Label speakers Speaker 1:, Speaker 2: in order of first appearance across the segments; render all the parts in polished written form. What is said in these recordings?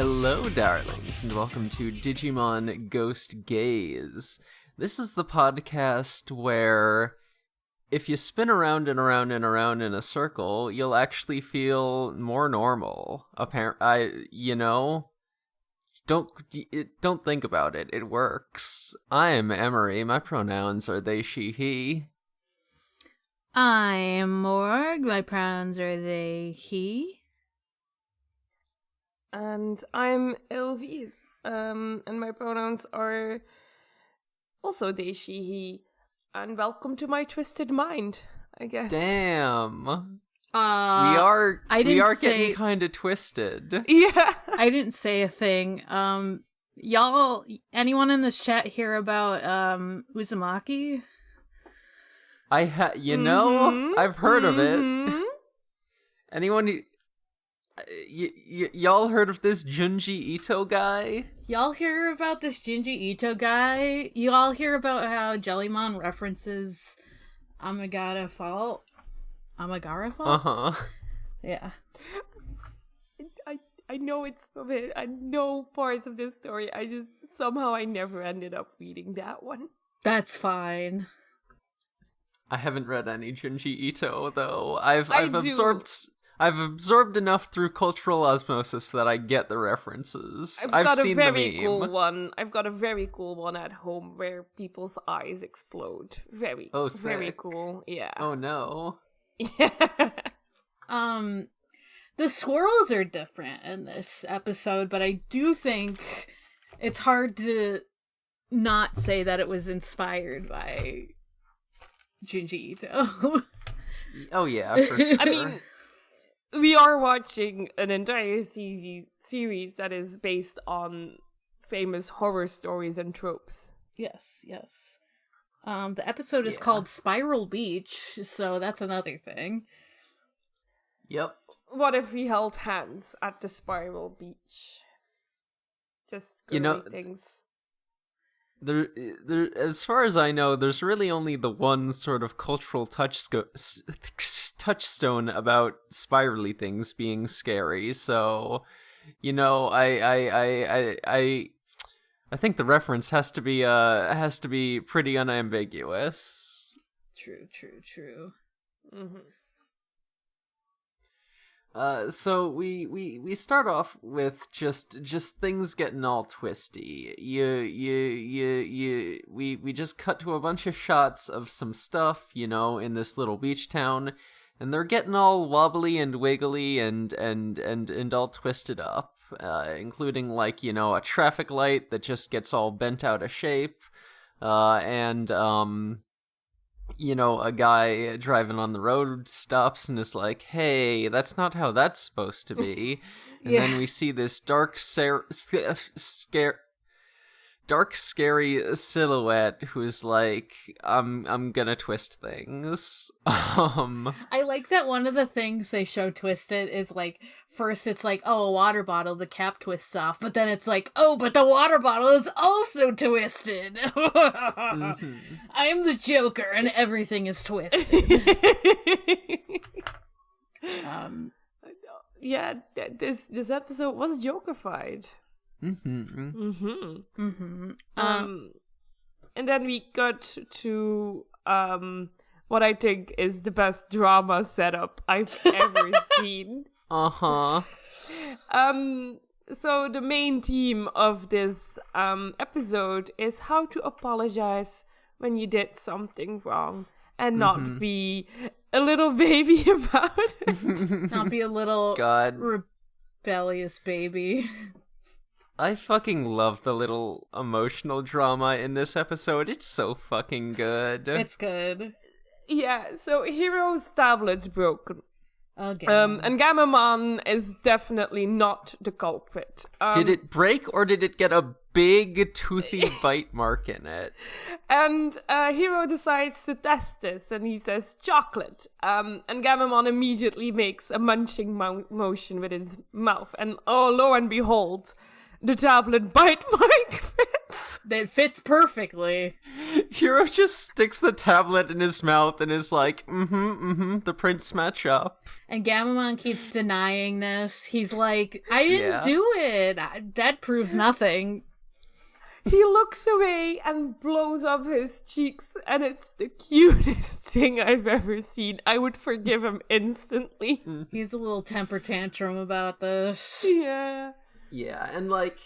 Speaker 1: Hello, darlings, and welcome to Digimon Ghost Gaze. This is the podcast where if you spin around and around and around in a circle, you'll actually feel more normal. Don't think about it. It works. I'm Emery. My pronouns are they, she, he.
Speaker 2: I'm Morg. My pronouns are they, he.
Speaker 3: And I'm Elviv. And my pronouns are also they, she, he. And welcome to my twisted mind, I guess.
Speaker 1: Damn. We are getting kind of twisted.
Speaker 3: Yeah.
Speaker 2: I didn't say a thing. Y'all, anyone in this chat hear about Uzumaki?
Speaker 1: I've heard of it. Anyone? Y'all heard of this Junji Ito guy?
Speaker 2: Y'all hear about this Junji Ito guy? You all hear about how Jellymon references Amagara Fault?
Speaker 1: Uh-huh.
Speaker 2: Yeah.
Speaker 3: I know it's from it. I know parts of this story. I never ended up reading that one.
Speaker 2: That's fine.
Speaker 1: I haven't read any Junji Ito though. I've absorbed enough through cultural osmosis that I get the references. I've seen the meme.
Speaker 3: Cool one. I've got a very cool one at home where people's eyes explode. Very cool. Yeah.
Speaker 1: Oh no.
Speaker 3: Yeah.
Speaker 2: The swirls are different in this episode, but I do think it's hard to not say that it was inspired by Junji Ito.
Speaker 1: Oh yeah, for sure.
Speaker 3: I mean, we are watching an entire series that is based on famous horror stories and tropes.
Speaker 2: Yes. The episode is called Spiral Beach, so that's another thing.
Speaker 1: Yep.
Speaker 3: What if we held hands at the Spiral Beach? Just things.
Speaker 1: There, as far as I know, there's really only the one sort of cultural touchstone about spirally things being scary. So, I think the reference has to be pretty unambiguous.
Speaker 2: True.
Speaker 3: Mm-hmm.
Speaker 1: So we start off with just things getting all twisty. We just cut to a bunch of shots of some stuff, in this little beach town, and they're getting all wobbly and wiggly and all twisted up, including a traffic light that just gets all bent out of shape, and a guy driving on the road stops and is like, hey, that's not how that's supposed to be. And then we see this dark, scary silhouette who's like, I'm gonna twist things.
Speaker 2: I like that one of the things they show twisted is first it's a water bottle, the cap twists off, but then it's but the water bottle is also twisted. Mm-hmm. I am the Joker and everything is twisted.
Speaker 3: Yeah, this episode was Joker-fied. And then we got to what I think is the best drama setup I've ever seen.
Speaker 1: So
Speaker 3: the main theme of this episode is how to apologize when you did something wrong and not be a little baby about it.
Speaker 2: Not be a little rebellious baby.
Speaker 1: I fucking love the little emotional drama in this episode. It's so fucking good.
Speaker 2: It's good.
Speaker 3: Yeah, so Hero's tablet's broken.
Speaker 2: Okay.
Speaker 3: And Gammamon is definitely not the culprit.
Speaker 1: Did it break or did it get a big toothy bite mark in it?
Speaker 3: And Hero decides to test this and he says chocolate. And Gammamon immediately makes a munching motion with his mouth. And oh, lo and behold, the tablet bite mark fits.
Speaker 2: It fits perfectly.
Speaker 1: Hiro just sticks the tablet in his mouth and is like, the prints match up.
Speaker 2: And Gammamon keeps denying this. He's like, I didn't do it. That proves nothing.
Speaker 3: He looks away and blows up his cheeks, and it's the cutest thing I've ever seen. I would forgive him instantly.
Speaker 2: He's a little temper tantrum about this.
Speaker 3: Yeah.
Speaker 1: Yeah, and like,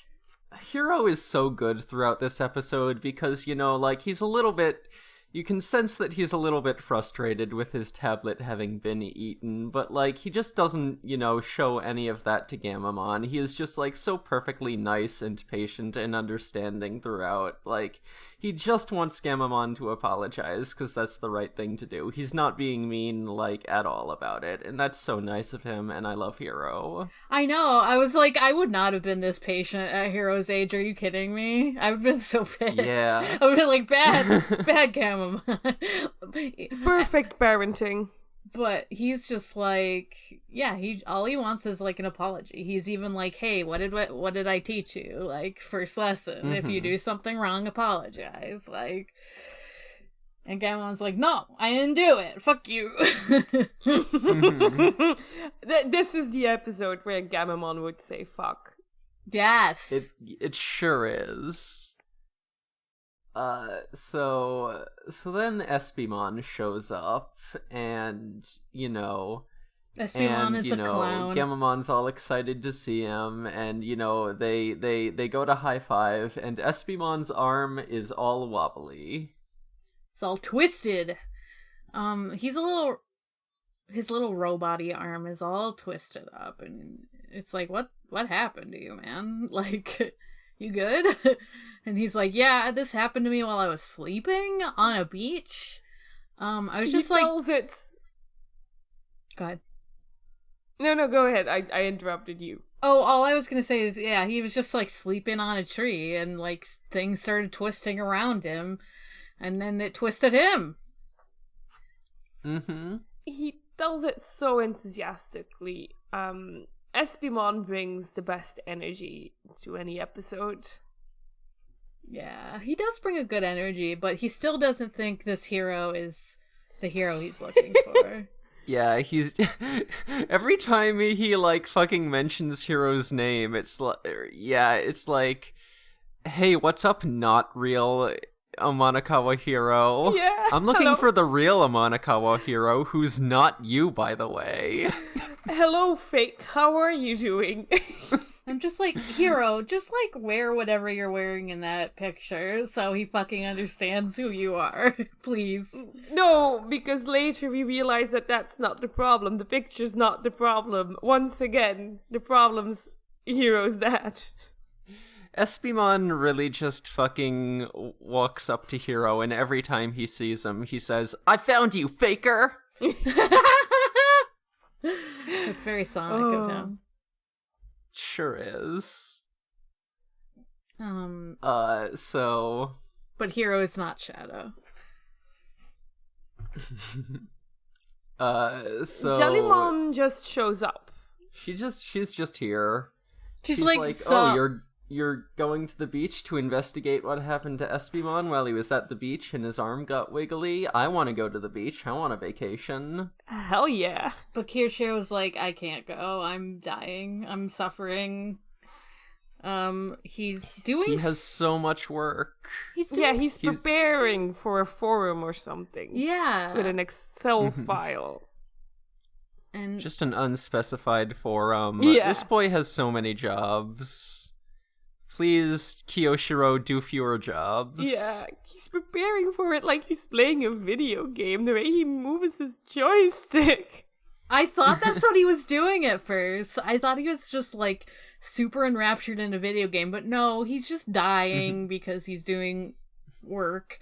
Speaker 1: Hiro is so good throughout this episode because, you know, like, he's a little bit... You can sense that he's a little bit frustrated with his tablet having been eaten, but, like, he just doesn't, you know, show any of that to Gammamon. He is just, like, so perfectly nice and patient and understanding throughout. Like, he just wants Gammamon to apologize, because that's the right thing to do. He's not being mean, like, at all about it, and that's so nice of him, and I love Hiro.
Speaker 2: I know. I was like, I would not have been this patient at Hiro's age. Are you kidding me? I would have been so pissed.
Speaker 1: Yeah.
Speaker 2: I would have been like, bad Gammamon.
Speaker 3: Perfect parenting.
Speaker 2: But he's just like, yeah, all he wants is like an apology. He's even like, hey, what did I teach you? Like, first lesson, if you do something wrong, apologize. Like, and Gammamon's like, no, I didn't do it. Fuck you.
Speaker 3: This is the episode where Gammamon would say fuck.
Speaker 2: Yes.
Speaker 1: It sure is. So then Espimon shows up, and, you know...
Speaker 2: Espimon is a clown.
Speaker 1: Gammamon's all excited to see him, and, you know, they go to high five, and Espimon's arm is all wobbly.
Speaker 2: It's all twisted. His little robot-y arm is all twisted up, and it's like, what happened to you, man? Like, you good? And he's like, yeah, this happened to me while I was sleeping on a beach. I was just like... Go ahead.
Speaker 3: No, go ahead. I interrupted you.
Speaker 2: Oh, all I was gonna say is, yeah, he was just, like, sleeping on a tree, and, like, things started twisting around him, and then it twisted him.
Speaker 1: Mm-hmm.
Speaker 3: He does it so enthusiastically. Espimon brings the best energy to any episode.
Speaker 2: Yeah, he does bring a good energy, but he still doesn't think this hero is the hero he's looking for.
Speaker 1: Yeah, he's... Every time he, like, fucking mentions Hiro's name, it's like, hey, what's up, not real Amanakawa Hiro?
Speaker 3: Yeah,
Speaker 1: I'm looking for the real Amanakawa Hiro, who's not you, by the way.
Speaker 3: Hello, fake. How are you doing?
Speaker 2: I'm just like, Hiro, just like wear whatever you're wearing in that picture so he fucking understands who you are. Please.
Speaker 3: No, because later we realize that that's not the problem. The picture's not the problem. Once again, the problem's Hiro's dad.
Speaker 1: Espimon really just fucking walks up to Hiro, and every time he sees him, he says, I found you, faker!
Speaker 2: It's very Sonic of him.
Speaker 1: Sure is.
Speaker 2: So... But Hiro is not Shadow.
Speaker 3: Jellymon just shows up.
Speaker 1: She's just here.
Speaker 2: She's like
Speaker 1: oh, you're going to the beach to investigate what happened to Espimon while he was at the beach and his arm got wiggly? I want to go to the beach. I want a vacation.
Speaker 3: Hell yeah.
Speaker 2: But Kirshiro's like, I can't go. I'm dying. I'm suffering. He has
Speaker 1: so much work.
Speaker 3: He's preparing for a forum or something.
Speaker 2: Yeah.
Speaker 3: With an Excel file.
Speaker 2: And
Speaker 1: just an unspecified forum.
Speaker 3: Yeah.
Speaker 1: This boy has so many jobs. Please, Kiyoshiro, do fewer jobs.
Speaker 3: Yeah, he's preparing for it like he's playing a video game, the way he moves his joystick.
Speaker 2: I thought that's what he was doing at first. I thought he was just, like, super enraptured in a video game, but no, he's just dying because he's doing work.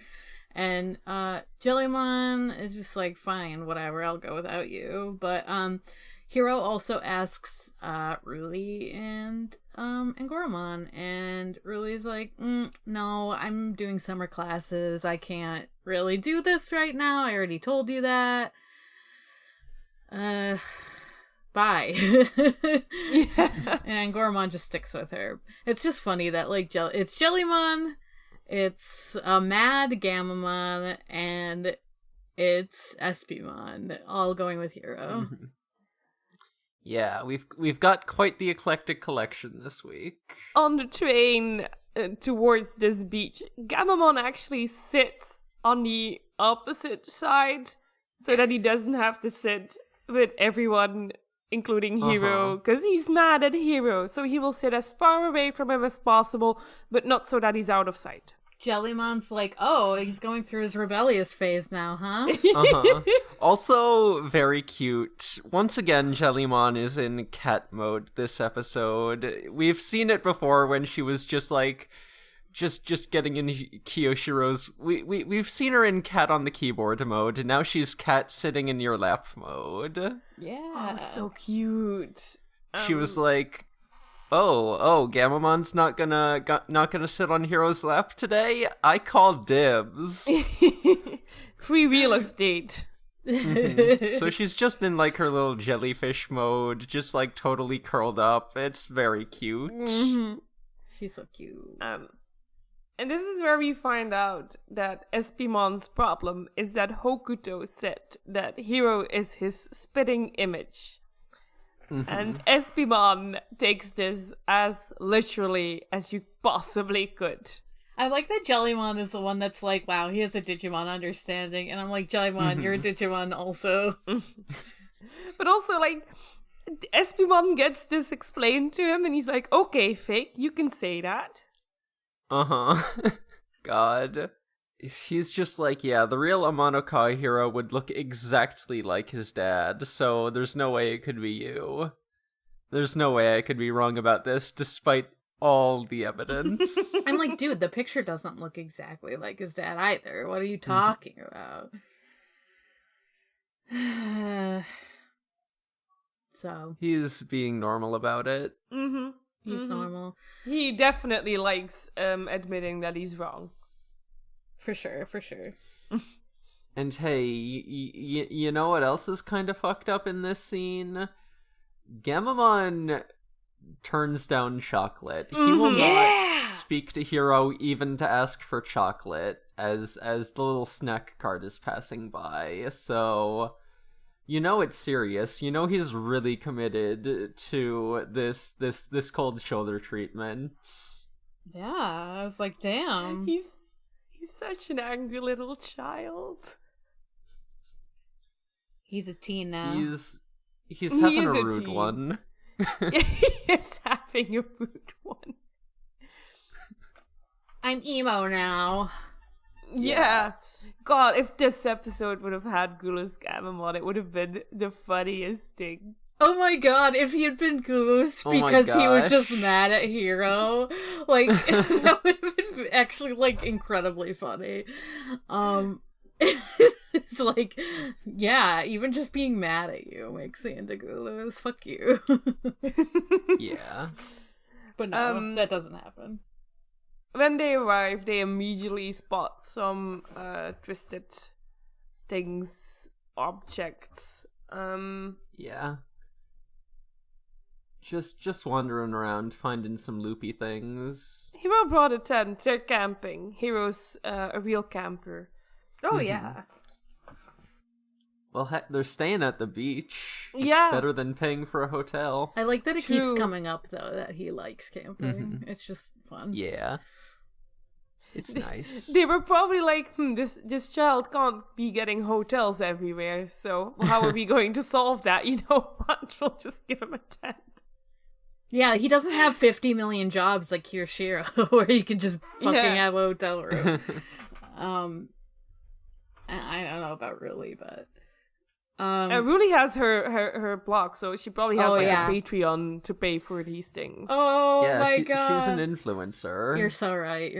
Speaker 2: And, Jellymon is just like, fine, whatever, I'll go without you. But, Hiro also asks, Ruli and Goramon, and Ruli's like, no, I'm doing summer classes, I can't really do this right now, I already told you that. Bye.
Speaker 3: Yeah.
Speaker 2: And Goramon just sticks with her. It's just funny that, like, it's Jellymon It's a mad Gammamon, and it's Espimon, all going with Hero.
Speaker 1: Mhm. Yeah, we've got quite the eclectic collection this week.
Speaker 3: On the train towards this beach, Gammamon actually sits on the opposite side so that he doesn't have to sit with everyone, including Hero, because he's mad at Hero. So he will sit as far away from him as possible, but not so that he's out of sight.
Speaker 2: Jellymon's like, oh, he's going through his rebellious phase now, huh?
Speaker 1: Also, very cute. Once again, Jellymon is in cat mode this episode. We've seen it before when she was just like, just getting in Kiyoshiro's. We've seen her in cat on the keyboard mode, and now she's cat sitting in your lap mode.
Speaker 3: Yeah. Oh, so cute.
Speaker 1: She was like, Oh, Gammamon's not gonna sit on Hero's lap today? I call dibs.
Speaker 3: Free real estate.
Speaker 1: So she's just in like her little jellyfish mode, just like totally curled up. It's very cute.
Speaker 2: She's so cute.
Speaker 3: And this is where we find out that Espimon's problem is that Hokuto said that Hero is his spitting image. And Espimon takes this as literally as you possibly could.
Speaker 2: I like that Jellymon is the one that's like, wow, he has a Digimon understanding. And I'm like, Jellymon, you're a Digimon also.
Speaker 3: But also, like, Espimon gets this explained to him, and he's like, okay, Fake, you can say that.
Speaker 1: God. He's just like, yeah, the real Amano Hero would look exactly like his dad, so there's no way it could be you. There's no way I could be wrong about this, despite all the evidence.
Speaker 2: I'm like, dude, the picture doesn't look exactly like his dad either. What are you talking about? So.
Speaker 3: He's
Speaker 1: being normal about it.
Speaker 2: He's normal.
Speaker 3: He definitely likes admitting that he's wrong.
Speaker 2: For sure.
Speaker 1: And hey, you know what else is kind of fucked up in this scene? Gammamon turns down chocolate. He will not speak to Hero even to ask for chocolate as the little snack cart is passing by. So, you know it's serious. You know he's really committed to this cold shoulder treatment.
Speaker 2: Yeah, I was like, damn.
Speaker 3: He's such an angry little child.
Speaker 2: He's a teen now.
Speaker 1: He's having a rude one.
Speaker 3: He's having a rude one.
Speaker 2: I'm emo now.
Speaker 3: Yeah. God, if this episode would have had Gula's Gammamon, it would have been the funniest thing.
Speaker 2: Oh my god, if he had been Goose because he was just mad at Hero, like, that would have been actually, like, incredibly funny. It's like, yeah, even just being mad at you makes the Indigulus. Fuck you.
Speaker 1: Yeah.
Speaker 2: But no, that doesn't happen.
Speaker 3: When they arrive, they immediately spot some twisted things, objects.
Speaker 1: Yeah. Just wandering around, finding some loopy things.
Speaker 3: Hero brought a tent. They're camping. Hero's a real camper.
Speaker 2: Oh, yeah.
Speaker 1: Well, heck, they're staying at the beach. It's better than paying for a hotel.
Speaker 2: I like that it keeps coming up, though, that he likes camping. It's just fun.
Speaker 1: Yeah. It's nice.
Speaker 3: They were probably like, this child can't be getting hotels everywhere, so how are we going to solve that? You know what? We'll just give him a tent.
Speaker 2: Yeah, he doesn't have 50 million jobs like Kirishiro, where he can just fucking have a hotel room. I don't know about Ruli, but...
Speaker 3: Ruli has her blog, so she probably has a Patreon to pay for these things.
Speaker 2: Oh my god.
Speaker 1: She's an influencer.
Speaker 2: You're so right.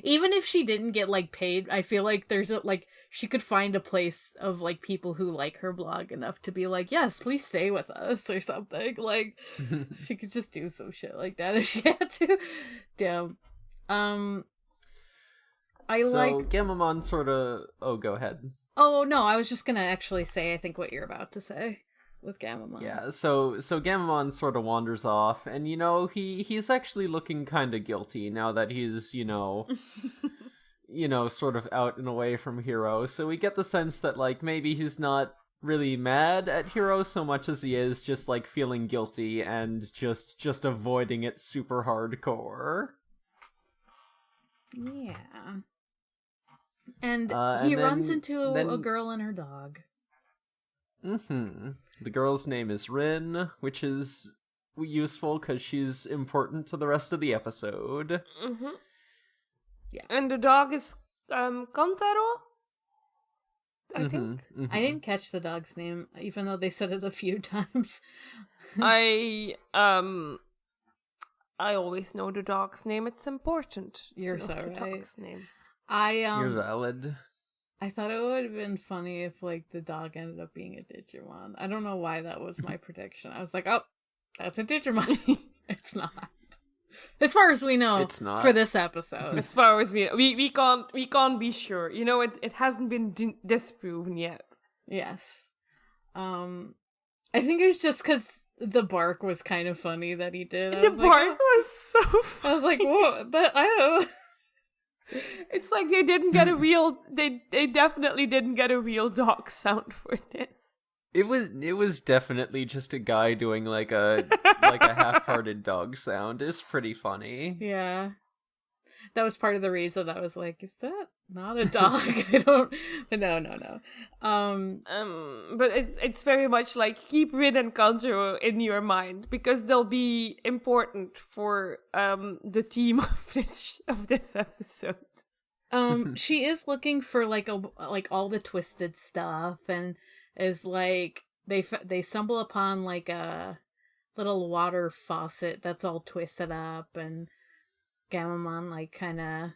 Speaker 2: Even if she didn't get, like, paid, I feel like there's she could find a place of, like, people who like her blog enough to be like, yes, please stay with us or something. Like, she could just do some shit like that if she had to. Damn.
Speaker 1: Gammamon sort of... Oh, go ahead.
Speaker 2: Oh, no, I was just gonna actually say, I think, what you're about to say. with Gammamon.
Speaker 1: Yeah, so Gammamon sort of wanders off, and he's actually looking kind of guilty now that he's sort of out and away from Hero. So we get the sense that like maybe he's not really mad at Hero so much as he is just like feeling guilty and just avoiding it super hardcore.
Speaker 2: Yeah. And he runs into a girl and her dog.
Speaker 1: The girl's name is Rin, which is useful because she's important to the rest of the episode.
Speaker 3: Yeah. And the dog is Kantaro? I think.
Speaker 2: I didn't catch the dog's name, even though they said it a few times.
Speaker 3: I always know the dog's name. It's important.
Speaker 2: You're
Speaker 3: to
Speaker 2: so
Speaker 3: know the
Speaker 2: right.
Speaker 3: dog's name.
Speaker 1: You're valid.
Speaker 2: I thought it would have been funny if like the dog ended up being a Digimon. I don't know why that was my prediction. I was like, oh, that's a Digimon. It's not. As far as we know,
Speaker 1: it's not.
Speaker 2: For this episode.
Speaker 3: As far as we can't be sure. It hasn't been disproven yet.
Speaker 2: Yes. I think it was just because the bark was kind of funny that he did.
Speaker 3: The bark was so funny.
Speaker 2: I was like, whoa, but
Speaker 3: it's like they didn't get a real. They definitely didn't get a real dog sound for this.
Speaker 1: It was definitely just a guy doing like a half-hearted dog sound. It's pretty funny.
Speaker 2: Yeah, that was part of the reason I was like, is that not a dog? I don't. No.
Speaker 3: But it's very much like keep Rin and Kanjuro in your mind because they'll be important for the theme of this episode.
Speaker 2: She is looking for like all the twisted stuff, and is like they stumble upon like a little water faucet that's all twisted up, and Gammamon like kind of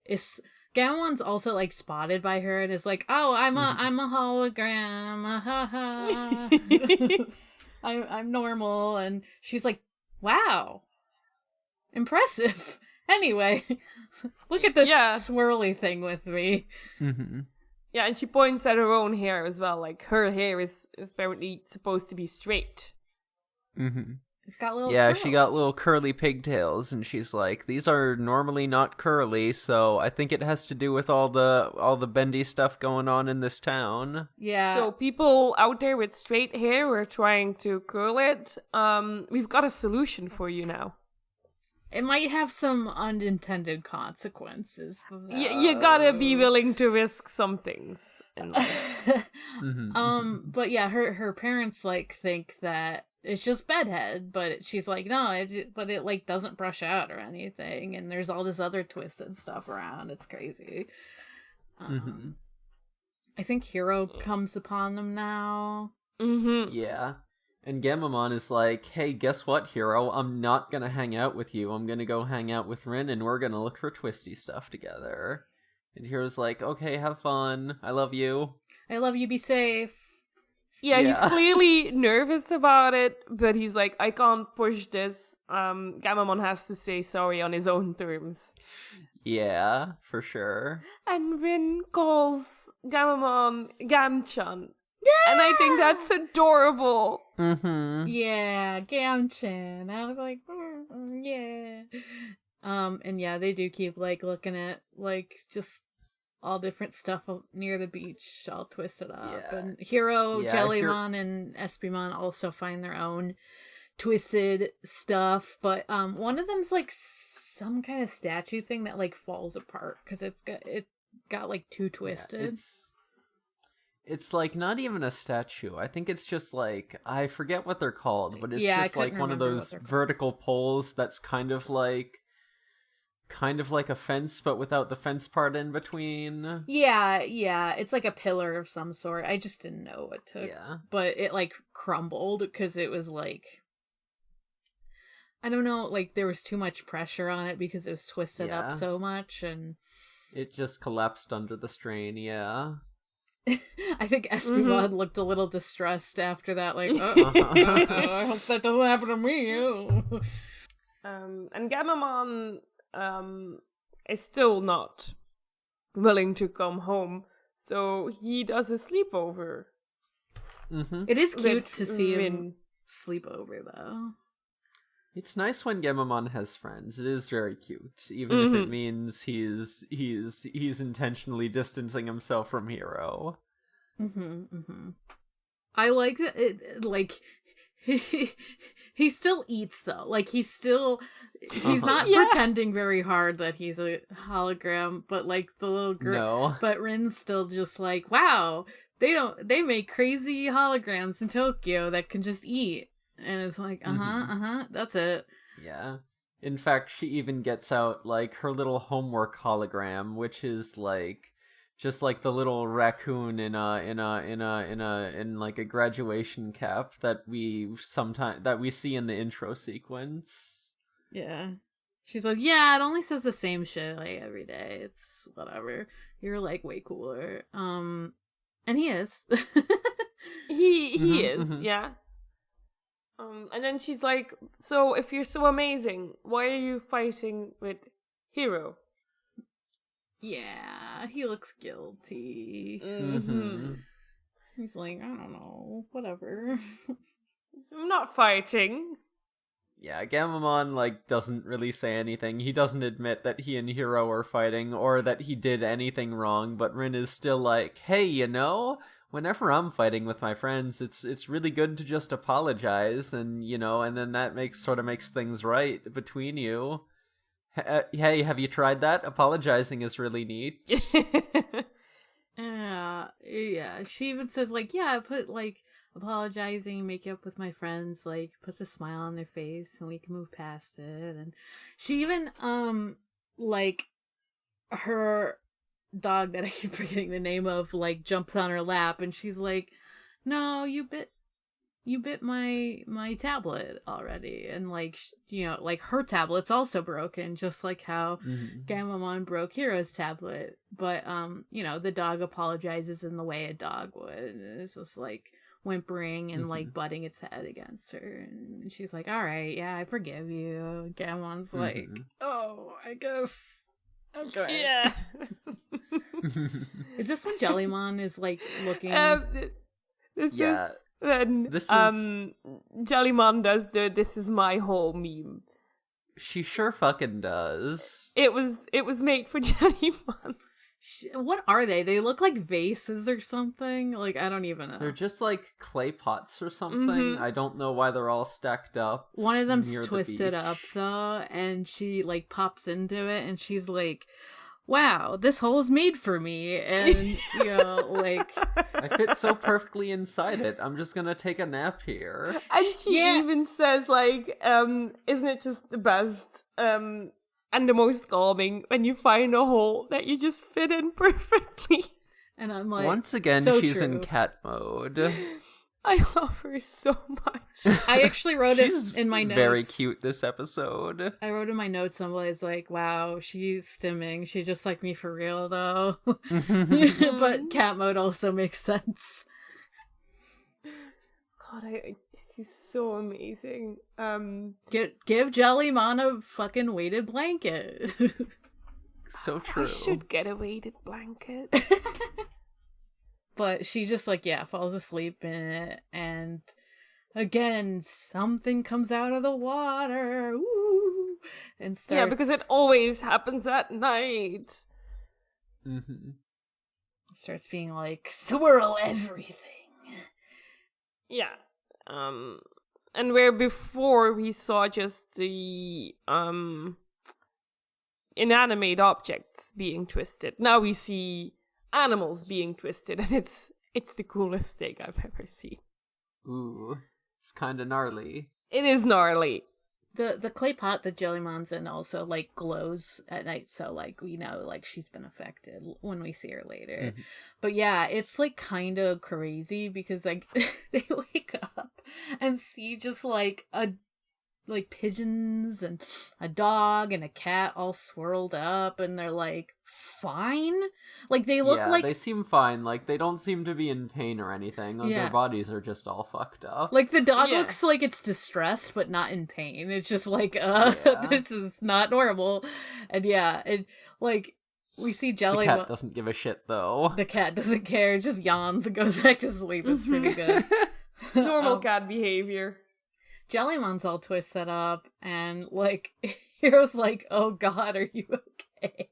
Speaker 2: is. Gammamon's also like spotted by her and is like, "Oh, I'm a hologram, ha ha. I'm normal," and she's like, "Wow, impressive." Anyway, look at this swirly thing with me.
Speaker 3: Yeah, and she points at her own hair as well. Like her hair is apparently supposed to be straight.
Speaker 2: It's got little
Speaker 1: curls.
Speaker 2: She
Speaker 1: got little curly pigtails, and she's like, "These are normally not curly, so I think it has to do with all the bendy stuff going on in this town."
Speaker 2: Yeah.
Speaker 3: So people out there with straight hair who are trying to curl it, we've got a solution for you now.
Speaker 2: It might have some unintended consequences.
Speaker 3: You gotta be willing to risk some things in life.
Speaker 2: But yeah, her parents like think that it's just bedhead, but she's like, no, it like doesn't brush out or anything, and there's all this other twisted stuff around. It's crazy. I think Hero comes upon them now.
Speaker 1: Yeah. And Gammamon is like, "Hey, guess what, Hero? I'm not gonna hang out with you. I'm gonna go hang out with Rin, and we're gonna look for twisty stuff together." And Hero's like, "Okay, have fun. I love you.
Speaker 2: I love you. Be safe."
Speaker 3: Yeah, he's clearly nervous about it, but he's like, I can't push this. Gammamon has to say sorry on his own terms.
Speaker 1: Yeah, for sure.
Speaker 3: And Rin calls Gammamon Gamchan.
Speaker 2: Yeah!
Speaker 3: And I think that's adorable.
Speaker 2: Yeah, Gamchan. I was like, yeah. And yeah, they do keep like looking at like just all different stuff near the beach, all twisted up. Yeah. And Hero, Jellymon, and Espimon also find their own twisted stuff. But one of them's like some kind of statue thing that like falls apart because it got like too twisted.
Speaker 1: It's like not even a statue. I think it's just like, I forget what they're called, but it's just like one of those vertical poles that's kind of like a fence, but without the fence part in between.
Speaker 2: Yeah, it's like a pillar of some sort. I just didn't know what to. Yeah. But it like crumbled because it was like, I don't know, like there was too much pressure on it because it was twisted up so much, and
Speaker 1: it just collapsed under the strain. Yeah.
Speaker 2: I think Espimon looked a little distressed after that, like, I hope that doesn't happen to me.
Speaker 3: And Gammamon is still not willing to come home, so he does a sleepover.
Speaker 1: Mm-hmm.
Speaker 2: It is cute
Speaker 3: With
Speaker 2: to see
Speaker 3: Rin.
Speaker 2: him sleep over, though.
Speaker 1: It's nice when Gammamon has friends. It is very cute, even if it means he's intentionally distancing himself from Hero.
Speaker 2: I like that. Like he still eats though. Like he's not pretending very hard that he's a hologram. But like the little girl, but Rin's still just like, wow, they make crazy holograms in Tokyo that can just eat. And it's like, that's it.
Speaker 1: Yeah. In fact, she even gets out like her little homework hologram, which is like just like the little raccoon in like a graduation cap that we see in the intro sequence.
Speaker 2: Yeah. She's like, yeah, it only says the same shit like every day. It's whatever. You're like way cooler. And he is.
Speaker 3: He is, yeah. And then she's like, so if you're so amazing, why are you fighting with Hero?
Speaker 2: Yeah, he looks guilty. He's like, I don't know, whatever.
Speaker 3: So I'm not fighting.
Speaker 1: Yeah, Gammamon, like, doesn't really say anything. He doesn't admit that he and Hero are fighting, or that he did anything wrong, but Rin is still like, hey, you know, whenever I'm fighting with my friends, it's really good to just apologize, and, you know, and then that makes things right between you. Hey, have you tried that? Apologizing is really neat.
Speaker 2: Yeah, she even says, like, yeah, I put, like, apologizing, make up with my friends, like, puts a smile on their face, and we can move past it, and she even, like, her dog that I keep forgetting the name of, like, jumps on her lap, and she's like, no, you bit my tablet already, and like, you know, like her tablet's also broken, just like how Gammamon broke Hero's tablet, but you know, the dog apologizes in the way a dog would. It's just like whimpering and like butting its head against her, and she's like, all right, yeah, I forgive you. Gammon's like, oh, I guess, okay.
Speaker 3: Yeah.
Speaker 2: Is this when Jellymon is like looking?
Speaker 3: This is when Jellymon does the "This is my hole" meme.
Speaker 1: She sure fucking does.
Speaker 3: It was made for Jellymon.
Speaker 2: What are they? They look like vases or something. Like, I don't even know.
Speaker 1: They're just like clay pots or something. I don't know why they're all stacked up.
Speaker 2: One of them's twisted up though, and she like pops into it, and she's like, wow, this hole's made for me, and you know, like,
Speaker 1: I fit so perfectly inside it. I'm just gonna take a nap here.
Speaker 3: And she even says, like, isn't it just the best and the most calming when you find a hole that you just fit in perfectly?
Speaker 2: And I'm like,
Speaker 1: once again,
Speaker 2: so
Speaker 1: she's
Speaker 2: true.
Speaker 1: in cat mode.
Speaker 3: I love her so much.
Speaker 2: I actually wrote it in my notes.
Speaker 1: Very cute this episode.
Speaker 2: I wrote in my notes, somebody's like, wow, she's stimming. She just like me for real, though. But cat mode also makes sense.
Speaker 3: God, she's so amazing.
Speaker 2: Give Jellymon a fucking weighted blanket.
Speaker 1: So true.
Speaker 3: I should get a weighted blanket.
Speaker 2: But she just, like, falls asleep in it, and again, something comes out of the water, ooh, and starts...
Speaker 3: Yeah, because it always happens at night.
Speaker 2: Starts being like, swirl everything.
Speaker 3: Yeah. And where before we saw just the, inanimate objects being twisted, now we see animals being twisted, and it's the coolest thing I've ever seen.
Speaker 1: Ooh, it's kind of gnarly.
Speaker 3: It is gnarly.
Speaker 2: The clay pot that Jellymon's in also, like, glows at night, so, like, we know, like, she's been affected when we see her later. But yeah, it's, like, kind of crazy, because, like, they wake up and see just, like, pigeons and a dog and a cat all swirled up, and they're like, fine? Like, they look like...
Speaker 1: they seem fine. Like, they don't seem to be in pain or anything. Their bodies are just all fucked up.
Speaker 2: Like, the dog looks like it's distressed, but not in pain. It's just like, this is not normal. And it, like, We see
Speaker 1: The
Speaker 2: Jellymon.
Speaker 1: cat doesn't give a shit, though.
Speaker 2: The cat doesn't care, just yawns and goes back to sleep. It's pretty good.
Speaker 3: Normal cat behavior.
Speaker 2: Jellymon's all twisted up, and, like, Hero's like, oh god, are you okay?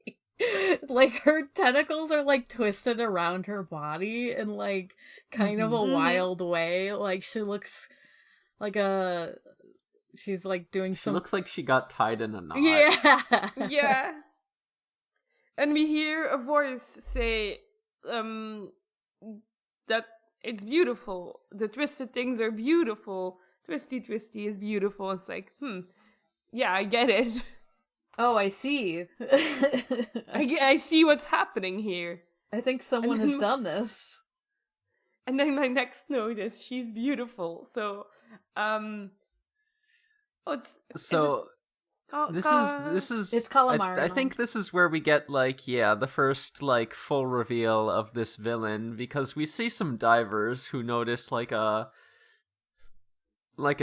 Speaker 2: Like, her tentacles are, like, twisted around her body in, like, kind of a wild way. Like, she looks like she's, like, doing
Speaker 1: She looks like she got tied in a knot.
Speaker 2: Yeah!
Speaker 3: Yeah. And we hear a voice say that it's beautiful. The twisted things are beautiful. Twisty is beautiful. It's like, yeah, I get it.
Speaker 2: Oh, I see.
Speaker 3: I see what's happening here.
Speaker 2: I think someone has done this.
Speaker 3: And then my next note is she's beautiful. So,
Speaker 1: this is
Speaker 2: it's Calamari.
Speaker 1: I think this is where we get like the first like full reveal of this villain, because we see some divers who notice like a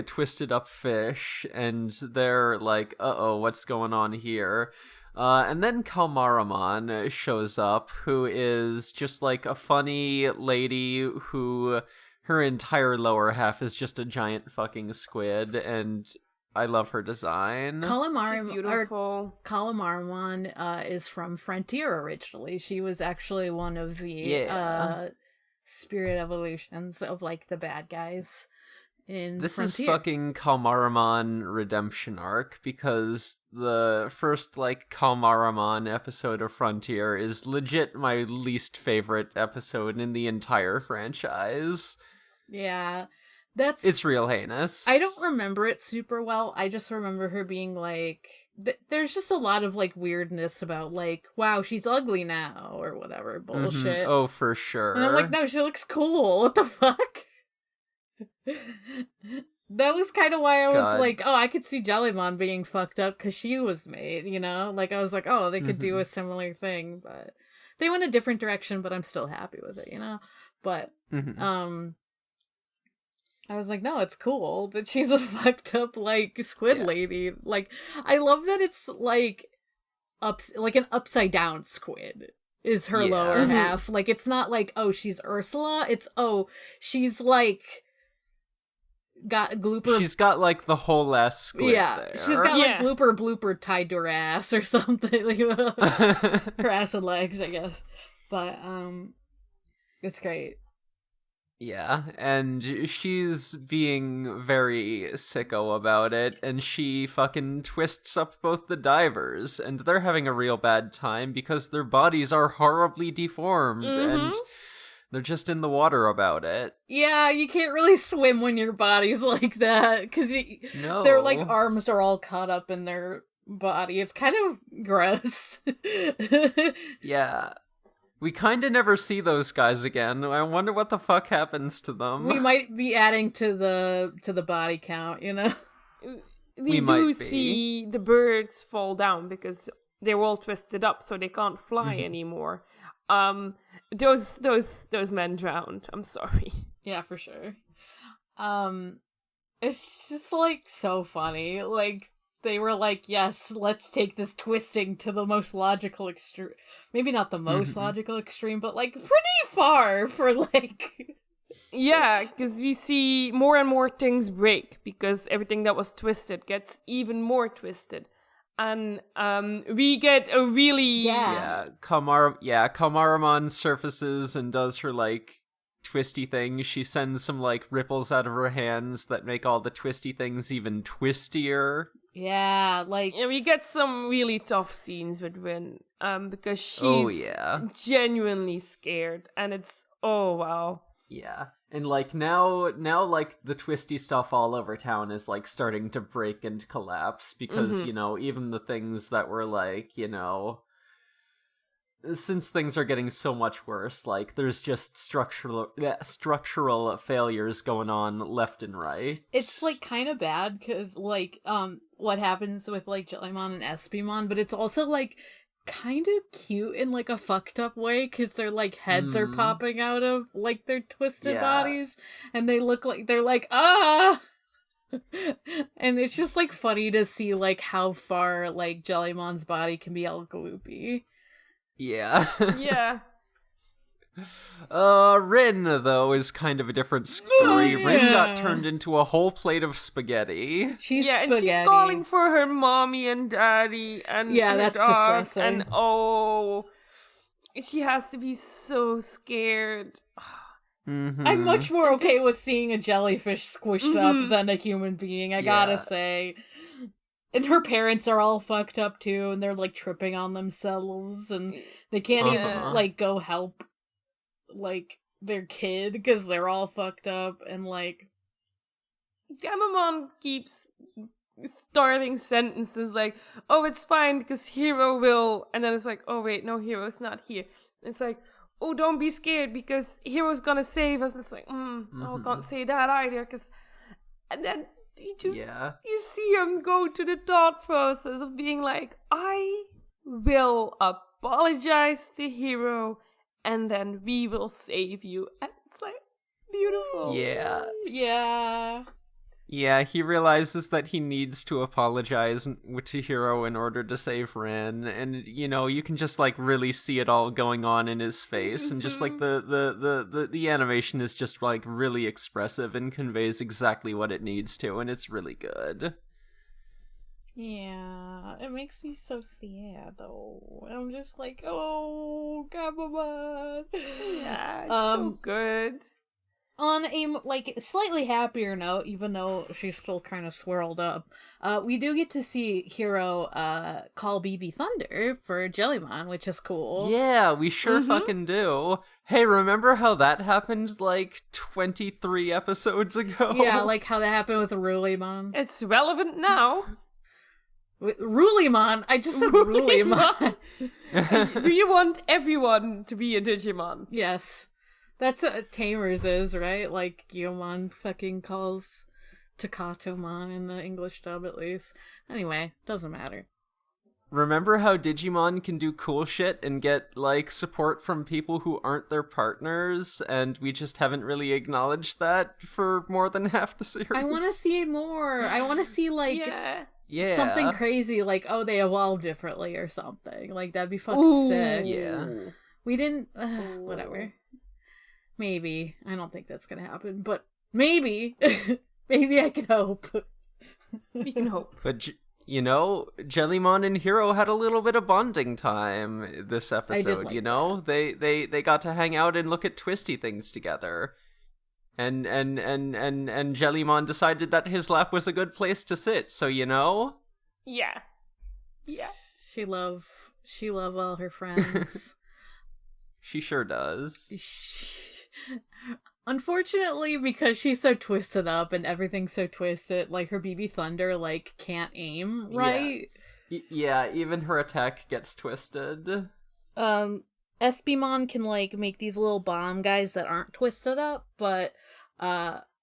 Speaker 1: twisted up fish, and they're like, uh-oh, what's going on here? And then Gammamon shows up, who is just like a funny lady who her entire lower half is just a giant fucking squid, and I love her design.
Speaker 3: She's beautiful.
Speaker 2: Gammamon is from Frontier originally. She was actually one of the spirit evolutions of like the bad guys in
Speaker 1: This
Speaker 2: Frontier.
Speaker 1: is fucking Gammamon redemption arc, because the first like Gammamon episode of Frontier is legit my least favorite episode in the entire franchise.
Speaker 2: Yeah.
Speaker 1: It's real heinous.
Speaker 2: I don't remember it super well. I just remember her being like, there's just a lot of like weirdness about like, wow, she's ugly now or whatever bullshit.
Speaker 1: Mm-hmm. Oh, for sure.
Speaker 2: And I'm like, no, she looks cool. What the fuck? That was kind of why I was like, oh, I could see Jellymon being fucked up because she was made, you know? Like, I was like, oh, they could do a similar thing, but they went a different direction, but I'm still happy with it, you know? But, I was like, no, it's cool that she's a fucked up, like, squid lady. Like, I love that it's, like, like an upside down squid is her lower half. Like, it's not like, oh, she's Ursula. It's, oh, she's, like, got glooper.
Speaker 1: She's got, like, the whole ass squid there.
Speaker 2: She's got, like, blooper tied to her ass or something. Like, her ass and legs, I guess. But, it's great.
Speaker 1: Yeah, and she's being very sicko about it, and she fucking twists up both the divers, and they're having a real bad time because their bodies are horribly deformed, and they're just in the water about it.
Speaker 2: Yeah, you can't really swim when your body's like that, because their, like, arms are all caught up in their body. It's kind of gross.
Speaker 1: Yeah. We kind of never see those guys again. I wonder what the fuck happens to them.
Speaker 2: We might be adding to the body count, you know?
Speaker 3: We do see the birds fall down because they're all twisted up, so they can't fly anymore. Those men drowned. I'm sorry.
Speaker 2: Yeah, for sure. It's just like so funny. Like, they were like, yes, let's take this twisting to the most logical extreme. Maybe not the most logical extreme, but like pretty far for like...
Speaker 3: Yeah, because we see more and more things break because everything that was twisted gets even more twisted. And we get a really...
Speaker 1: Gammamon surfaces and does her like twisty thing. She sends some like ripples out of her hands that make all the twisty things even twistier.
Speaker 2: Yeah, like...
Speaker 3: And we get some really tough scenes with Rin, because she's genuinely scared, and it's, oh, wow.
Speaker 1: Yeah, and, like, now, like, the twisty stuff all over town is, like, starting to break and collapse, because, you know, even the things that were, like, you know... Since things are getting so much worse, like, there's just structural failures going on left and right.
Speaker 2: It's, like, kind of bad, because, like, what happens with, like, Jellymon and Espimon, but it's also, like, kind of cute in, like, a fucked up way, because their, like, heads are popping out of, like, their twisted bodies, and they look like, they're like, ah! And it's just, like, funny to see, like, how far, like, Jellymon's body can be all gloopy.
Speaker 1: Yeah.
Speaker 3: Yeah.
Speaker 1: Rin, though, is kind of a different story.
Speaker 2: Yeah.
Speaker 1: Rin got turned into a whole plate of spaghetti.
Speaker 2: She's
Speaker 3: Yeah, and
Speaker 2: spaghetti.
Speaker 3: she's calling for her mommy and daddy and
Speaker 2: Yeah,
Speaker 3: her
Speaker 2: that's
Speaker 3: dog,
Speaker 2: distressing.
Speaker 3: and she has to be so scared.
Speaker 1: Mm-hmm.
Speaker 2: I'm much more okay with seeing a jellyfish squished up than a human being, I gotta
Speaker 1: Yeah.
Speaker 2: say. And her parents are all fucked up too, and they're like tripping on themselves, and they can't even like go help like their kid because they're all fucked up, and like
Speaker 3: Gammamon keeps starting sentences like, "Oh, it's fine because Hero will," and then it's like, "Oh wait, no, Hero's not here." It's like, "Oh, don't be scared because Hero's gonna save us." It's like, I can't say that either because, and then you see him go to the thought process of being like, "I will apologize to Hero, and then we will save you," and it's like beautiful.
Speaker 2: yeah.
Speaker 1: Yeah, he realizes that he needs to apologize to Hero in order to save Rin, and you can just like really see it all going on in his face, and just like the animation is just like really expressive and conveys exactly what it needs to, and it's really good.
Speaker 2: Yeah, it makes me so sad though. I'm just like, oh, Gammamon.
Speaker 3: Yeah, it's so good.
Speaker 2: On a like slightly happier note, even though she's still kind of swirled up, we do get to see Hero call BB Thunder for Jellymon, which is cool.
Speaker 1: Yeah, we sure fucking do. Hey, remember how that happened like 23 episodes ago?
Speaker 2: Yeah, like how that happened with Rulymon.
Speaker 3: It's relevant now.
Speaker 2: Rulymon? I just said Rulymon.
Speaker 3: Do you want everyone to be a Digimon?
Speaker 2: Yes. That's what Tamers is, right? Like, Gyomon fucking calls Takatomon in the English dub, at least. Anyway, doesn't matter.
Speaker 1: Remember how Digimon can do cool shit and get, like, support from people who aren't their partners, and we just haven't really acknowledged that for more than half the series?
Speaker 2: I want to see more. I want to see, like, something crazy, like, oh, they evolved differently or something. Like, that'd be fucking sick.
Speaker 1: Yeah.
Speaker 2: We didn't... whatever. Maybe. I don't think that's gonna happen, but maybe. Maybe I can hope.
Speaker 3: We can hope.
Speaker 1: But, Jellymon and Hero had a little bit of bonding time this episode, They got to hang out and look at twisty things together. And Jellymon decided that his lap was a good place to sit, so
Speaker 3: Yeah.
Speaker 2: She love all her friends.
Speaker 1: She sure does.
Speaker 2: Unfortunately, because she's so twisted up and everything's so twisted, like her BB Thunder like can't aim right.
Speaker 1: Yeah, even her attack gets twisted.
Speaker 2: Espimon can like make these little bomb guys that aren't twisted up, but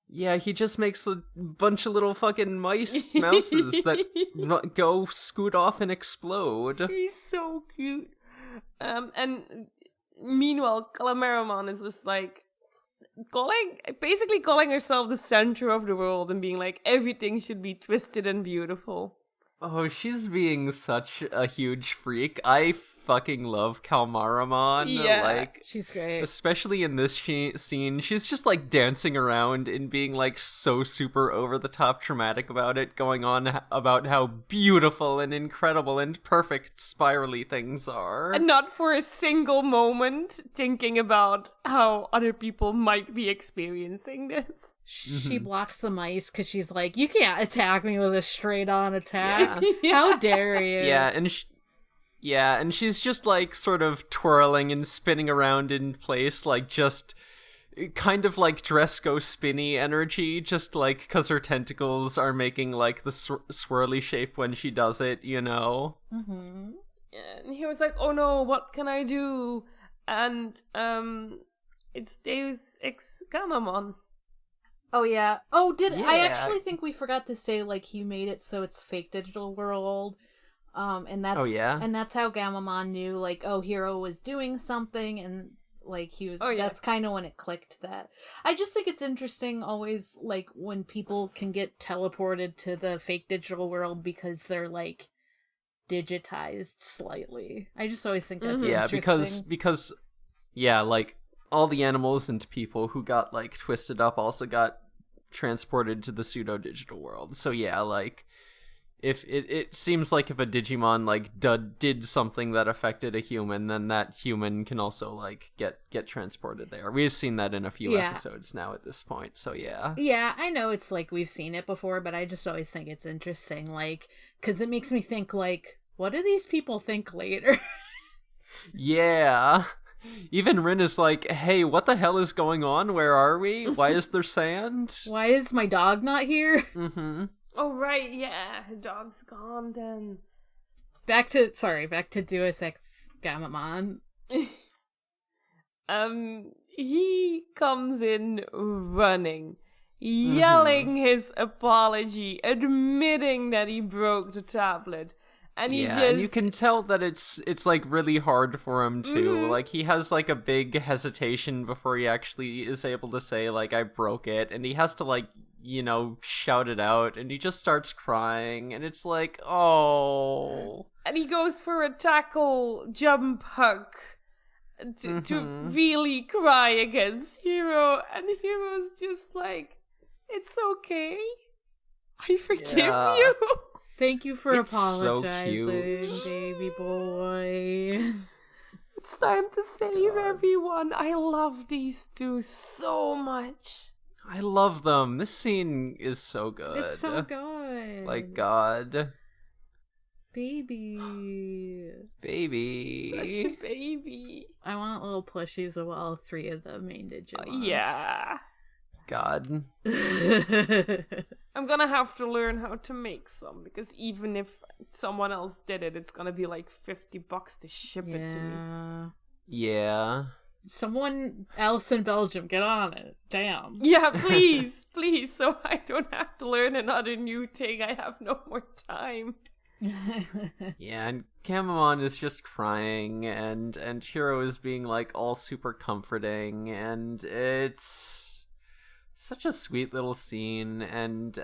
Speaker 1: yeah, he just makes a bunch of little fucking mouses that go scoot off and explode.
Speaker 3: He's so cute. And meanwhile, Gammamon is just like calling herself the center of the world and being like, everything should be twisted and beautiful.
Speaker 1: Oh, she's being such a huge freak. I fucking love Gammamon.
Speaker 3: Yeah,
Speaker 1: like,
Speaker 2: she's great.
Speaker 1: Especially in this scene, she's just like dancing around and being like so super over the top dramatic about it, going on about how beautiful and incredible and perfect spirally things are.
Speaker 3: And not for a single moment thinking about how other people might be experiencing this.
Speaker 2: She blocks the mice because she's like, you can't attack me with a straight-on attack. Yeah. How dare you?
Speaker 1: Yeah, and she's just like sort of twirling and spinning around in place, like just kind of like Dresco spinny energy, just like because her tentacles are making like the swirly shape when she does it,
Speaker 2: Mm-hmm.
Speaker 3: And he was like, oh no, what can I do? And it's Deus Ex Gammamon.
Speaker 2: Oh yeah. Oh, I actually think we forgot to say like he made it so it's fake digital world. And that's and that's how Gammamon knew like, oh, Hero was doing something, and like he was that's kind of when it clicked that. I just think it's interesting always like when people can get teleported to the fake digital world because they're like digitized slightly. I just always think that's
Speaker 1: Yeah,
Speaker 2: interesting.
Speaker 1: because yeah, like all the animals and people who got like twisted up also got transported to the pseudo digital world. So yeah, like if it seems like if a Digimon like did something that affected a human, then that human can also like get transported there. We've seen that in a few episodes now at this point. So yeah.
Speaker 2: Yeah, I know it's like we've seen it before, but I just always think it's interesting, like, because it makes me think, like, what do these people think later?
Speaker 1: Yeah. Even Rin is like, hey, what the hell is going on? Where are we? Why is there sand?
Speaker 2: Why is my dog not here?
Speaker 1: Mm-hmm.
Speaker 3: Oh, right, yeah. Her dog's gone then.
Speaker 2: Back to Deus Ex Gammamon.
Speaker 3: He comes in running, yelling his apology, admitting that he broke the tablet. And
Speaker 1: and you can tell that it's like really hard for him too. Like he has like a big hesitation before he actually is able to say like I broke it, and he has to like, you know, shout it out, and he just starts crying, and it's like, oh.
Speaker 3: And he goes for a tackle jump hug to really cry against Hero, and Hero's just like, it's okay, I forgive you.
Speaker 2: Thank you for
Speaker 1: It's so
Speaker 2: apologizing,
Speaker 1: cute.
Speaker 2: baby boy.
Speaker 3: It's time to save everyone. I love these two so much.
Speaker 1: I love them. This scene is so good.
Speaker 2: It's so good.
Speaker 1: Like, God.
Speaker 2: Baby.
Speaker 1: Baby.
Speaker 3: Such a baby.
Speaker 2: I want little plushies of all three of the main Digimon.
Speaker 3: Yeah.
Speaker 1: God.
Speaker 3: I'm gonna have to learn how to make some, because even if someone else did it, it's gonna be like $50 to ship it to me.
Speaker 1: Yeah.
Speaker 2: Someone else in Belgium, get on it. Damn.
Speaker 3: Yeah, please, please, so I don't have to learn another new thing. I have no more time.
Speaker 1: Yeah, and Gammamon is just crying, and Hiro is being like all super comforting, and it's such a sweet little scene, and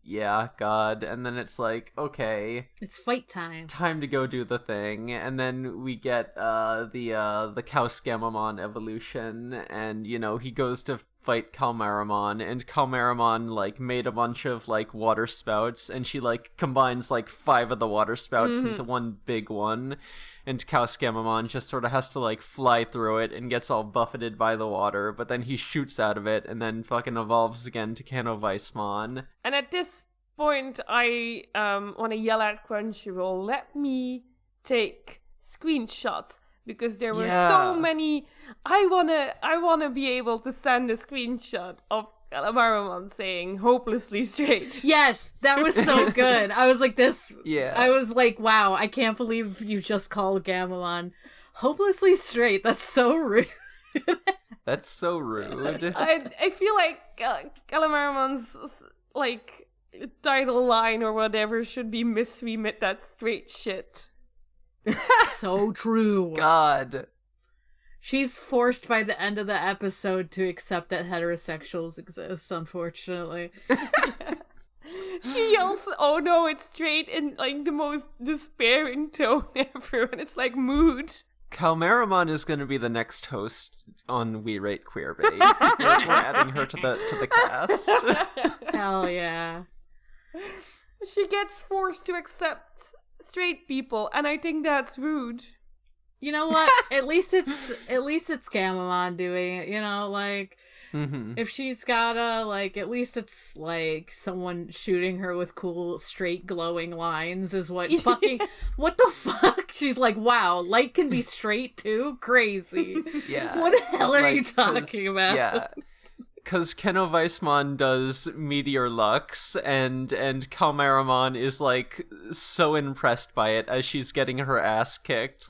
Speaker 1: yeah, God, and then it's like, okay,
Speaker 2: It's fight time.
Speaker 1: time to go do the thing, and then we get the Kaus Gammamon evolution, and you know he goes to fight Calmaramon, and Calmaramon like made a bunch of like water spouts, and she like combines like 5 of the water spouts into one big one, and Kaus Gammamon just sort of has to like fly through it and gets all buffeted by the water, but then he shoots out of it and then fucking evolves again to Canovismon.
Speaker 3: And at this point, I want to yell at Crunchyroll, let me take screenshots, because there were so many. I wanna be able to send a screenshot of Calamaramon saying hopelessly straight.
Speaker 2: Yes, that was so good. I was like this.
Speaker 1: Yeah.
Speaker 2: I was like, wow, I can't believe you just called Gammamon hopelessly straight. That's so rude.
Speaker 1: That's so rude.
Speaker 3: I feel like Calamaramon's like title line or whatever should be "Miss We Met That Straight Shit."
Speaker 2: So true.
Speaker 1: God.
Speaker 2: She's forced by the end of the episode to accept that heterosexuals exist, unfortunately.
Speaker 3: She yells, "Oh no, it's straight," in like the most despairing tone ever, and it's like mood.
Speaker 1: Calmaramon is going to be the next host on We Rate Queerbait. We're adding her to the cast.
Speaker 2: Hell yeah.
Speaker 3: She gets forced to accept straight people, and I think that's rude.
Speaker 2: You know what? At least it's Gammamon doing it, you know, like if she's gotta, like, at least it's like someone shooting her with cool straight glowing lines is what fucking what the fuck? She's like, wow, light can be straight too? Crazy.
Speaker 1: Yeah.
Speaker 2: What the hell are
Speaker 1: like,
Speaker 2: you talking about?
Speaker 1: Yeah. Because Canovismon does Meteor Lux, and Calmaramon is, like, so impressed by it as she's getting her ass kicked,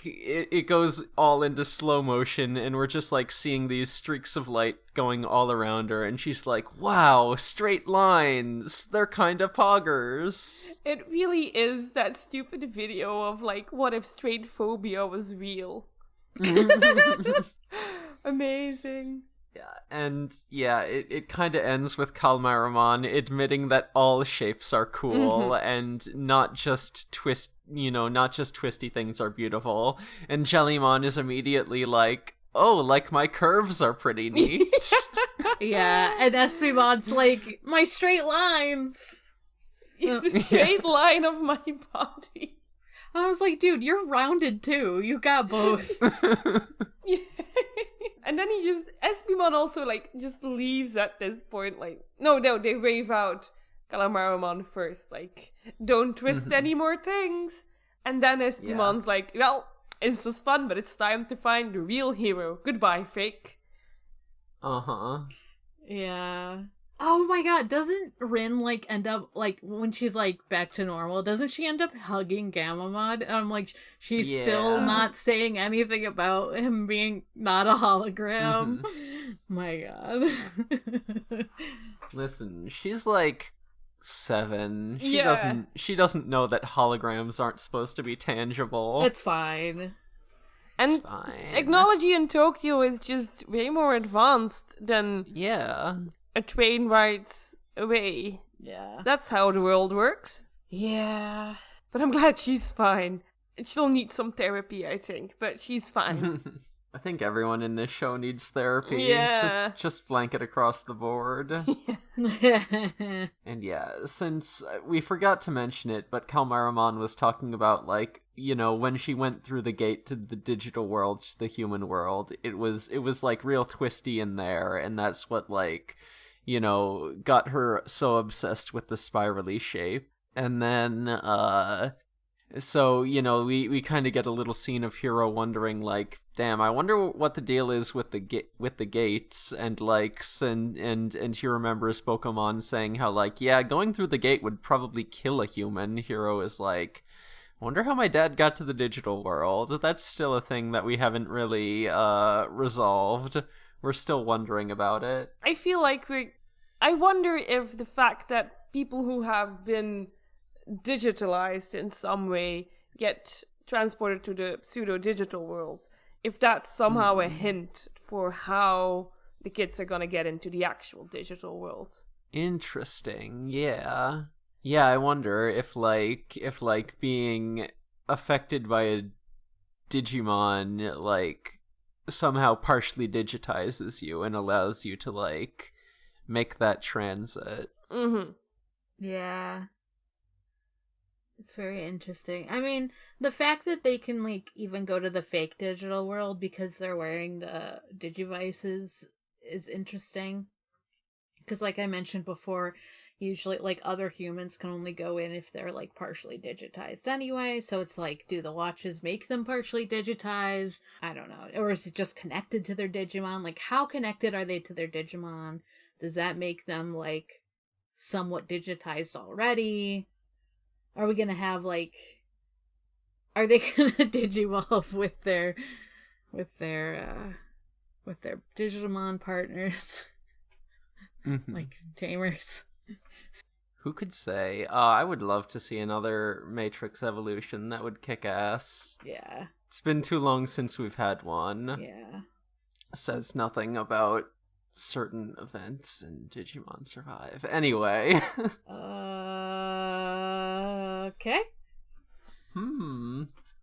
Speaker 1: it goes all into slow motion, and we're just, like, seeing these streaks of light going all around her, and she's like, wow, straight lines, they're kinda poggers.
Speaker 3: It really is that stupid video of like, what if straight phobia was real? Amazing.
Speaker 1: Yeah, and it kind of ends with Kalmaramon admitting that all shapes are cool and not just twisty things are beautiful. And Jellymon is immediately like, oh, like my curves are pretty neat.
Speaker 2: Yeah, and Espimon's like, my straight lines.
Speaker 3: The straight line of my body.
Speaker 2: I was like, dude, you're rounded too. You got both.
Speaker 3: Yeah. And then Espimon also, like, just leaves at this point, like, no, they wave out Calamaramon first, like, don't twist any more things. And then Espimon's like, well, this was fun, but it's time to find the real hero. Goodbye, fake.
Speaker 1: Uh-huh.
Speaker 2: Yeah. Oh my god, doesn't Rin, like, end up, like, when she's, like, back to normal, doesn't she end up hugging Gammamon? And I'm like, she's still not saying anything about him being not a hologram. My god.
Speaker 1: Listen, she's, like, 7. She doesn't know that holograms aren't supposed to be tangible.
Speaker 2: It's fine.
Speaker 3: And
Speaker 1: it's fine.
Speaker 3: Technology in Tokyo is just way more advanced than...
Speaker 1: Yeah.
Speaker 3: A train rides away.
Speaker 2: Yeah.
Speaker 3: That's how the world works.
Speaker 2: Yeah.
Speaker 3: But I'm glad she's fine. She'll need some therapy, I think, but she's fine.
Speaker 1: I think everyone in this show needs therapy.
Speaker 3: Yeah.
Speaker 1: Just blanket across the board. And yeah, since we forgot to mention it, but Kalmaramon was talking about, like, you know, when she went through the gate to the digital world, to the human world, it was like real twisty in there, and that's what, like, you know, got her so obsessed with the spirally shape. And then, so, you know, we kind of get a little scene of Hiro wondering, like, damn, I wonder what the deal is with the gates, and, like, and he remembers Pokemon saying how, like, yeah, going through the gate would probably kill a human. Hiro is like, I wonder how my dad got to the digital world. That's still a thing that we haven't really resolved. We're still wondering about it.
Speaker 3: I feel like I wonder if the fact that people who have been digitalized in some way get transported to the pseudo-digital world, if that's somehow a hint for how the kids are gonna get into the actual digital world.
Speaker 1: Interesting, yeah. Yeah, I wonder if being affected by a Digimon, like, somehow partially digitizes you and allows you to, like, make that transit.
Speaker 2: Yeah. It's very interesting. I mean, the fact that they can, like, even go to the fake digital world because they're wearing the Digivices is interesting. Because, like I mentioned before, usually, like, other humans can only go in if they're, like, partially digitized anyway. So it's like, do the watches make them partially digitized? I don't know. Or is it just connected to their Digimon? Like, how connected are they to their Digimon? Does that make them, like, somewhat digitized already? Are we gonna have, like... Are they gonna Digivolve with their Digimon partners? Like, tamers?
Speaker 1: Who could say? I would love to see another Matrix evolution. That would kick ass.
Speaker 2: Yeah.
Speaker 1: It's been too long since we've had one.
Speaker 2: Yeah.
Speaker 1: Says nothing about certain events in Digimon Survive. Anyway.
Speaker 2: Okay.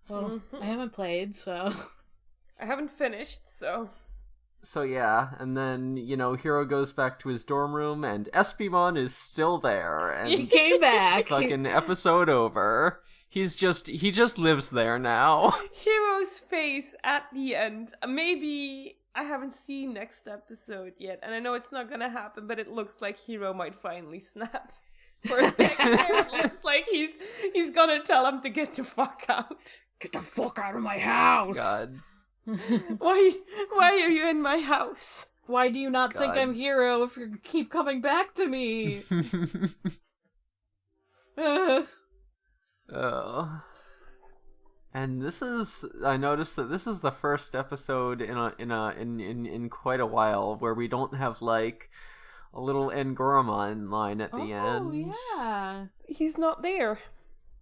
Speaker 2: Well, I haven't played, so...
Speaker 3: I haven't finished, so...
Speaker 1: So yeah, and then, you know, Hiro goes back to his dorm room, and Espimon is still there, and...
Speaker 2: He came back!
Speaker 1: Fucking episode over. He just lives there now.
Speaker 3: Hiro's face at the end. Maybe... I haven't seen next episode yet, and I know it's not gonna happen, but it looks like Hiro might finally snap. For a second there, it looks like he's gonna tell him to get the fuck out.
Speaker 2: Get the fuck out of my house!
Speaker 1: God.
Speaker 3: Why are you in my house?
Speaker 2: Why do you not think I'm Hiro if you keep coming back to me?
Speaker 1: And I noticed that this is the first episode in quite a while where we don't have, like, a little Ngaramon line at the end.
Speaker 2: Oh, yeah.
Speaker 3: He's not there.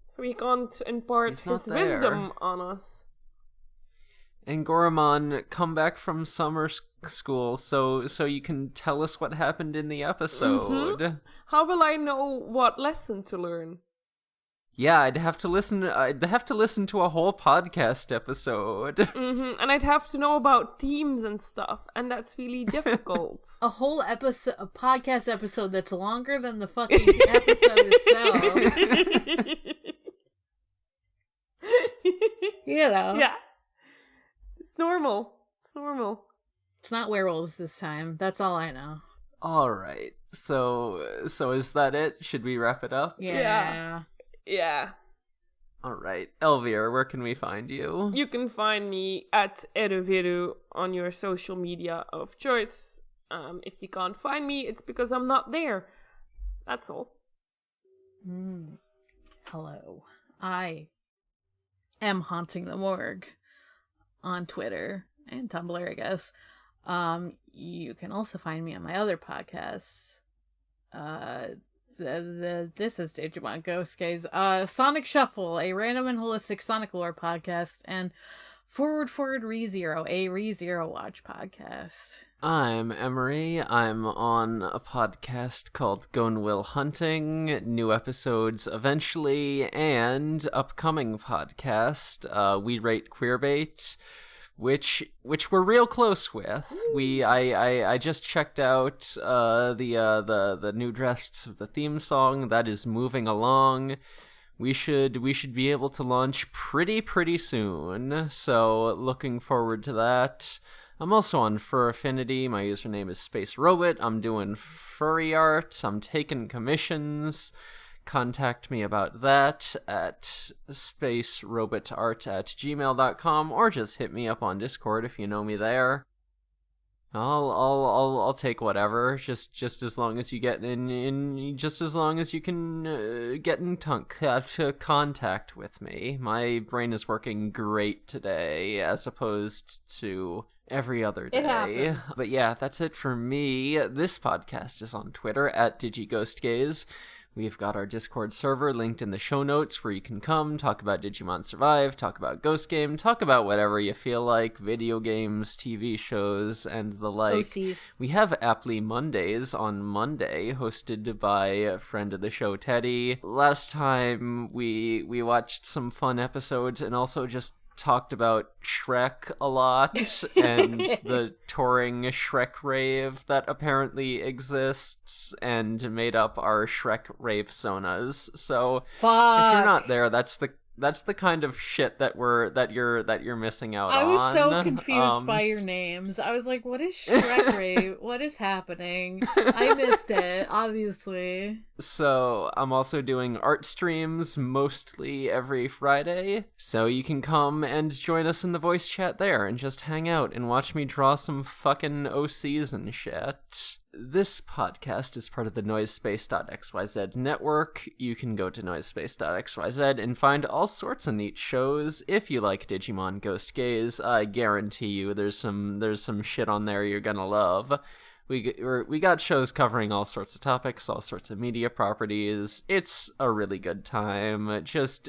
Speaker 3: So he can't impart his wisdom on us.
Speaker 1: Ngaramon, come back from summer school so you can tell us what happened in the episode.
Speaker 3: Mm-hmm. How will I know what lesson to learn?
Speaker 1: Yeah, I'd have to listen to a whole podcast episode.
Speaker 3: Mm-hmm. And I'd have to know about teams and stuff, and that's really difficult.
Speaker 2: A whole episode, a podcast episode that's longer than the fucking episode itself. You know.
Speaker 3: Yeah. It's normal. It's normal.
Speaker 2: It's not werewolves this time. That's all I know.
Speaker 1: All right. So is that it? Should we wrap it up?
Speaker 2: Yeah.
Speaker 3: Yeah.
Speaker 1: All right. Elvira, where can we find you?
Speaker 3: You can find me at Ereviru on your social media of choice. If you can't find me, it's because I'm not there. That's all.
Speaker 2: Hello. I am Haunting the Morgue on Twitter and Tumblr, I guess. You can also find me on my other podcasts. This is Digimon Ghost Game, Sonic Shuffle, a random and holistic Sonic lore podcast, and Forward ReZero, a ReZero Watch podcast.
Speaker 1: I'm Emery. I'm on a podcast called Gone Will Hunting. New episodes eventually, and upcoming podcast, We Rate Queerbait, which we're real close with. I just checked out the new drafts of the theme song. That is moving along. We should be able to launch pretty soon. So looking forward to that. I'm also on Fur Affinity. My username is Space Robot. I'm doing furry art. I'm taking commissions. Contact me about that at spacerobotart@gmail.com, or just hit me up on Discord if you know me there. I'll take whatever, just as long as you get in just as long as you can get in contact with me. My brain is working great today, as opposed to every other day.
Speaker 2: It happened.
Speaker 1: But yeah, that's it for me. This podcast is on Twitter at DigiGhostGaze. We've got our Discord server linked in the show notes where you can come, talk about Digimon Survive, talk about Ghost Game, talk about whatever you feel like, video games, TV shows, and the like.
Speaker 2: OCs.
Speaker 1: We have Aptly Mondays on Monday, hosted by a friend of the show, Teddy. Last time we watched some fun episodes and also just talked about Shrek a lot and the touring Shrek rave that apparently exists, and made up our Shrek rave sonas. So
Speaker 2: Fuck.
Speaker 1: if you're not there, that's the kind of shit that you're missing out on.
Speaker 2: I was so confused by your names. I was like, what is Shrek Rave? What is happening? I missed it, obviously.
Speaker 1: So I'm also doing art streams mostly every Friday, so you can come and join us in the voice chat there and just hang out and watch me draw some fucking OCs and shit. This podcast is part of the Noisespace.xyz network. You can go to Noisespace.xyz and find all sorts of neat shows. If you like Digimon Ghost Gaze, I guarantee you there's some shit on there you're gonna love. We got shows covering all sorts of topics, all sorts of media properties. It's a really good time. Just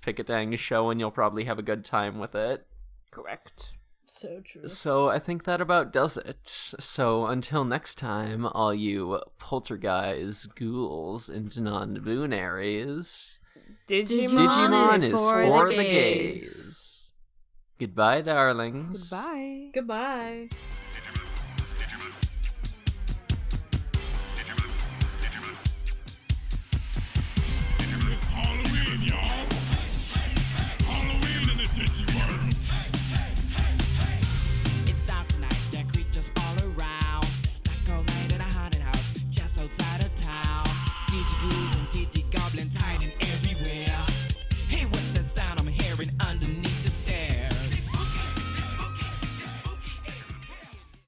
Speaker 1: pick a dang show and you'll probably have a good time with it.
Speaker 3: Correct.
Speaker 2: So true.
Speaker 1: So I think that about does it. So until next time, all you poltergeists, ghouls, and non-boonaries, Digimon is for the gays. Goodbye, darlings.
Speaker 3: Goodbye.
Speaker 2: Goodbye.